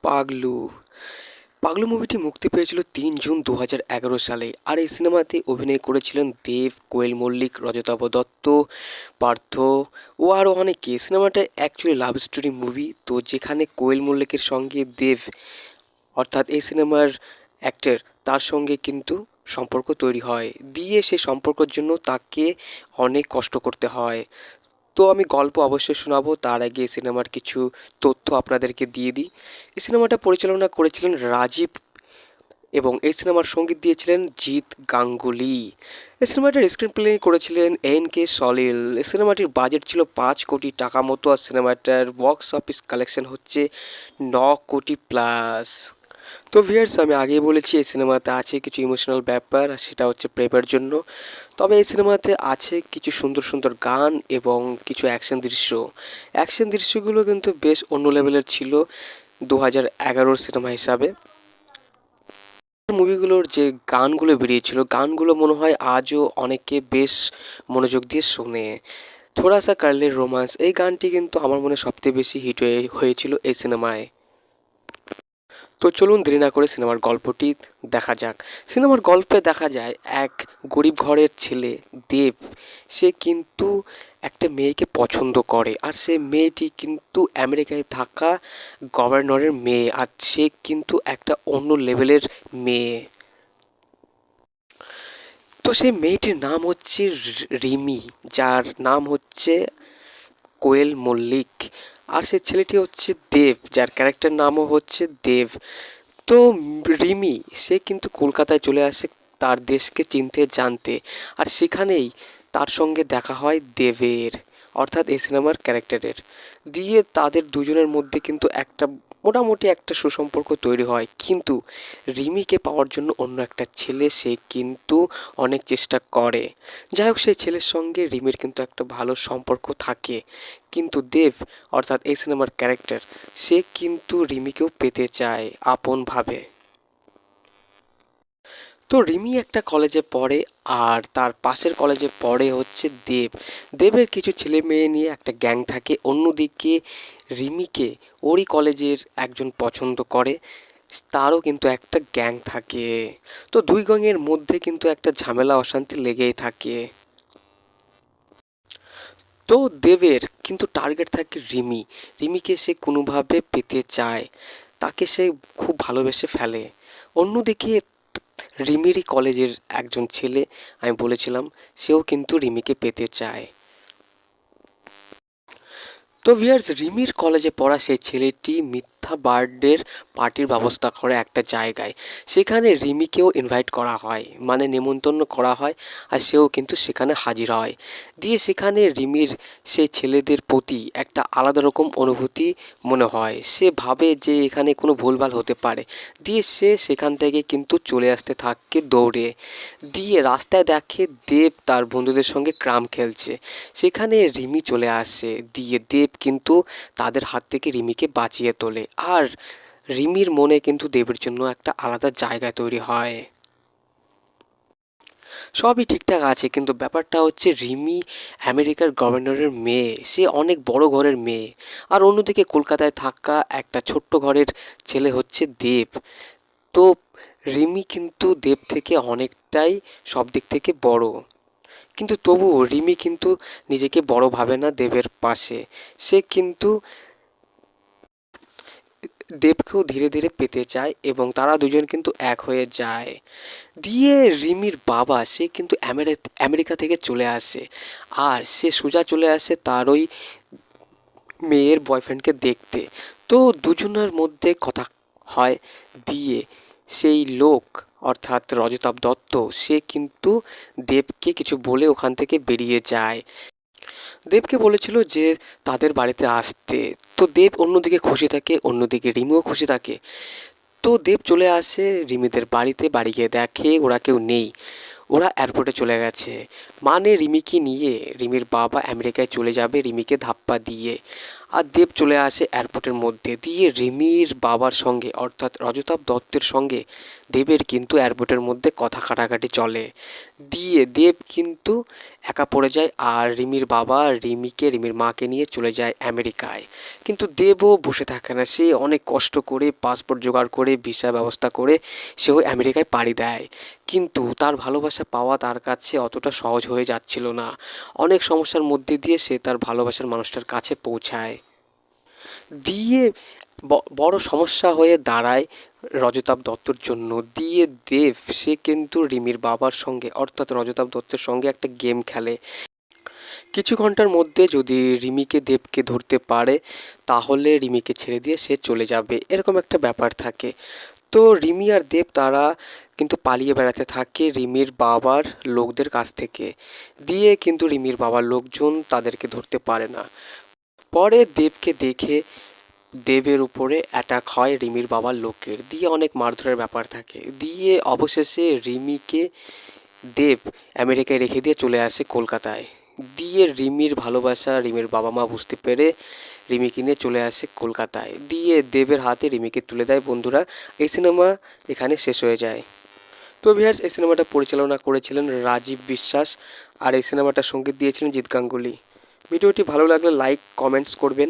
পাগলু পাগলু মুভিটি মুক্তি পেয়েছিল ৩ জুন ২০১১ সালে। আর এই সিনেমাতে অভিনয় করেছিলেন দেব, কোয়েল মল্লিক, রজতাভ দত্ত, পার্থ ও আরও অনেকে। সিনেমাটা অ্যাকচুয়ালি লাভ স্টোরি মুভি, তো যেখানে কোয়েল মল্লিকের সঙ্গে দেব অর্থাৎ এই সিনেমার অ্যাক্টর তার সঙ্গে কিন্তু সম্পর্ক তৈরি হয়, দিয়ে সেই সম্পর্কের জন্য তাকে অনেক কষ্ট করতে হয়। তো আমি গল্প অবশ্যই শোনাবো, তার আগে এই সিনেমার কিছু তথ্য আপনাদেরকে দিয়ে দিই। এই সিনেমাটা পরিচালনা করেছিলেন রাজীব এবং এই সিনেমার সঙ্গীত দিয়েছিলেন জিৎ গাঙ্গুলি। এই সিনেমাটার স্ক্রিন প্লে করেছিলেন এন.কে সলিল। এই সিনেমাটির বাজেট ছিল ৫ কোটি টাকা মতো, আর সিনেমাটার বক্স অফিস কালেকশন হচ্ছে ৯ কোটি প্লাস। তো ভিউয়ার্স, আমি আগেই বলেছি এই সিনেমাতে আছে কিছু ইমোশনাল ব্যাপার, আর সেটা হচ্ছে প্রেমের জন্য। তবে এই সিনেমাতে আছে কিছু সুন্দর সুন্দর গান এবং কিছু অ্যাকশন দৃশ্য। অ্যাকশন দৃশ্যগুলো কিন্তু বেশ অন্য লেভেলের ছিল ২০১১ সিনেমা হিসাবে। মুভিগুলোর যে গানগুলো বেরিয়েছিল, গানগুলো মনে হয় আজও অনেকে বেশ মনোযোগ দিয়ে শোনে। থোড়া সা কার লে রোমান্স, এই গানটি কিন্তু আমার মনে সবথেকে বেশি হিট হয়েছিল এই সিনেমায়। তো চলুন দেরি না করে সিনেমার গল্পটি দেখা যাক। সিনেমার গল্পে দেখা যায় এক গরিব ঘরের ছেলে দেব, সে কিন্তু একটা মেয়েকে পছন্দ করে, আর সে মেয়েটি কিন্তু আমেরিকায় থাকা গভর্নরের মেয়ে, আর সে কিন্তু একটা অন্য লেভেলের মেয়ে। তো সেই মেয়েটির নাম হচ্ছে রিমি, যার নাম হচ্ছে কোয়েল মল্লিক। আর সে ছেলেটি হচ্ছে দেব, যার ক্যারেক্টার নামও হচ্ছে দেব। তো রিমি সে কিন্তু কলকাতায় চলে আসে তার দেশকে চিনতে জানতে, আর সেখানেই তার সঙ্গে দেখা হয় দেবের, অর্থাৎ এই সিনেমার ক্যারেক্টারের। দিয়ে তাদের দুজনের মধ্যে কিন্তু একটা মোটামুটি একটা সুসম্পর্ক তৈরি হয়, কিন্তু রিমিকে পাওয়ার জন্য অন্য একটা ছেলে সে কিন্তু অনেক চেষ্টা করে। যাই হোক, সেই ছেলের সঙ্গে রিমির কিন্তু একটা ভালো সম্পর্ক থাকে, কিন্তু দেব অর্থাৎ এই সিনেমার ক্যারেক্টার সে কিন্তু রিমিকেও পেতে চায় আপনভাবে। তো রিমি একটা কলেজে পড়ে, আর তার পাশের কলেজে পড়ে হচ্ছে দেব। দেবের কিছু ছেলে মেয়ে নিয়ে একটা গ্যাং থাকে। অন্যদিকে রিমিকে ওরই কলেজের একজন পছন্দ করে, তারও কিন্তু একটা গ্যাং থাকে। তো দুই গ্যাংয়ের মধ্যে কিন্তু একটা ঝামেলা অশান্তি লেগেই থাকে। তো দেবের কিন্তু টার্গেট থাকে রিমি। রিমিকে সে কোনোভাবে পেতে চায়, তাকে সে খুব ভালোবেসে ফেলে। অন্যদিকে রিমিরই কলেজের একজন ছেলে, আমি বলেছিলাম, সেও কিন্তু রিমিকে পেতে চায়। তো ভিউয়ার্স, রিমির কলেজে পড়া সেই ছেলেটি মিথ্যা বার্থডের পার্টির ব্যবস্থা করে একটা জায়গায়। সেখানে রিমিকেও ইনভাইট করা হয়, মানে নেমন্তন্ন করা হয়, আর সেও কিন্তু সেখানে হাজির হয়। দিয়ে সেখানে রিমির সেই ছেলেদের প্রতি একটা আলাদা রকম অনুভূতি মনে হয়। সে ভাবে যে এখানে কোনো ভুলভাল হতে পারে, দিয়ে সে সেখান থেকে কিন্তু চলে আসতে থাকে দৌড়ে। দিয়ে রাস্তায় দেখে দেব তার বন্ধুদের সঙ্গে ক্রাম খেলছে, সেখানে রিমি চলে আসে, দিয়ে দেব কিন্তু তাদের হাত থেকে রিমিকে বাঁচিয়ে তোলে। আর রিমির মনে কিন্তু দেবের জন্য একটা আলাদা জায়গা তৈরি হয়। সবই ঠিকঠাক আছে, কিন্তু ব্যাপারটা হচ্ছে রিমি আমেরিকার গভর্নরের মেয়ে, সে অনেক বড় ঘরের মেয়ে। আর অন্যদিকে কলকাতায় থাকা একটা ছোট্ট ঘরের ছেলে হচ্ছে দেব। তো রিমি কিন্তু দেব থেকে অনেকটাই সব দিক থেকে বড়, কিন্তু তবুও রিমি কিন্তু নিজেকে বড় ভাবে না দেবের পাশে। সে কিন্তু দেবকেও ধীরে ধীরে পেতে চায় এবং তারা দুজন কিন্তু এক হয়ে যায়। দিয়ে রিমির বাবা সে কিন্তু আমেরিকা থেকে চলে আসে, আর সে সোজা চলে আসে তার ওই মেয়ের বয়ফ্রেন্ডকে দেখতে। তো দুজনের মধ্যে কথা হয়, দিয়ে সেই লোক অর্থাৎ রজতাভ দত্ত সে কিন্তু দেবকে কিছু বলে ওখান থেকে বেরিয়ে যায়। দেবকে বলেছিল যে তাদের বাড়িতে আসতে। তো দেব অন্যদিকে খুশি থাকে, অন্যদিকে রিমিও খুশি থাকে। তো দেব চলে আসে রিমিদের বাড়িতে, বাড়ি গিয়ে দেখে ওরা কেউ নেই, ওরা এয়ারপোর্টে চলে গেছে। মানে রিমিকে নিয়ে রিমির বাবা আমেরিকায় চলে যাবে রিমিকে ধাপ্পা দিয়ে। আর দেব চলে আসে এয়ারপোর্টের মধ্যে দিয়ে রিমির বাবার সঙ্গে অর্থাৎ রজতাভ দত্তের সঙ্গে দেবের কিন্তু এয়ারপোর্টের মধ্যে কথা কাটাকাটি চলে। দিয়ে দেব কিন্তু একা পড়ে যায় আর রিমির বাবা রিমির মাকে নিয়ে চলে যায় আমেরিকায়। কিন্তু দেবও বসে থাকে না, সে অনেক কষ্ট করে পাসপোর্ট জোগাড় করে ভিসা ব্যবস্থা করে সেও আমেরিকায় পাড়ি দেয়। কিন্তু তার ভালোবাসা পাওয়া তার কাছে অতটা সহজ হয়ে যাচ্ছিল না। অনেক সমস্যার মধ্যে দিয়ে সে তার ভালোবাসার মানুষটার কাছে পৌঁছায়। দিয়ে বড় সমস্যা হয়ে দাঁড়ায় রজতাভ দত্তর জন্য। দিয়ে দেব সে কিন্তু রিমির বাবার সঙ্গে অর্থাৎ রজতাভ দত্তের সঙ্গে একটা গেম খেলে। কিছু ঘন্টার মধ্যে যদি রিমিকে দেবকে ধরতে পারে তাহলে রিমিকে ছেড়ে দিয়ে সে চলে যাবে, এরকম একটা ব্যাপার থাকে। তো রিমি আর দেব তারা কিন্তু পালিয়ে বেড়াতে থাকে রিমির বাবার লোকদের কাছ থেকে। দিয়ে কিন্তু রিমির বাবার লোকজন তাদেরকে ধরতে পারে না। পরে দেবকে দেখে দেবের উপরে অ্যাটাক হয় রিমির বাবার লোকের, দিয়ে অনেক মারধরের ব্যাপার থাকে। দিয়ে অবশেষে রিমিকে দেব আমেরিকায় রেখে দিয়ে চলে আসে কলকাতায়। দিয়ে রিমির ভালোবাসা রিমির বাবা মা বুঝতে পেরে রিমিকে নিয়ে চলে আসে কলকাতায়। দিয়ে দেবের হাতে রিমিকে তুলে দেয়। বন্ধুরা, এই সিনেমা এখানে শেষ হয়ে যায়। তো ভিউয়ার্স, এই সিনেমাটা পরিচালনা করেছিলেন রাজীব বিশ্বাস আর এই সিনেমাটার সঙ্গীত দিয়েছিলেন জিৎ গাঙ্গুলি। ভিডিওটি ভালো লাগলে লাইক কমেন্টস করবেন।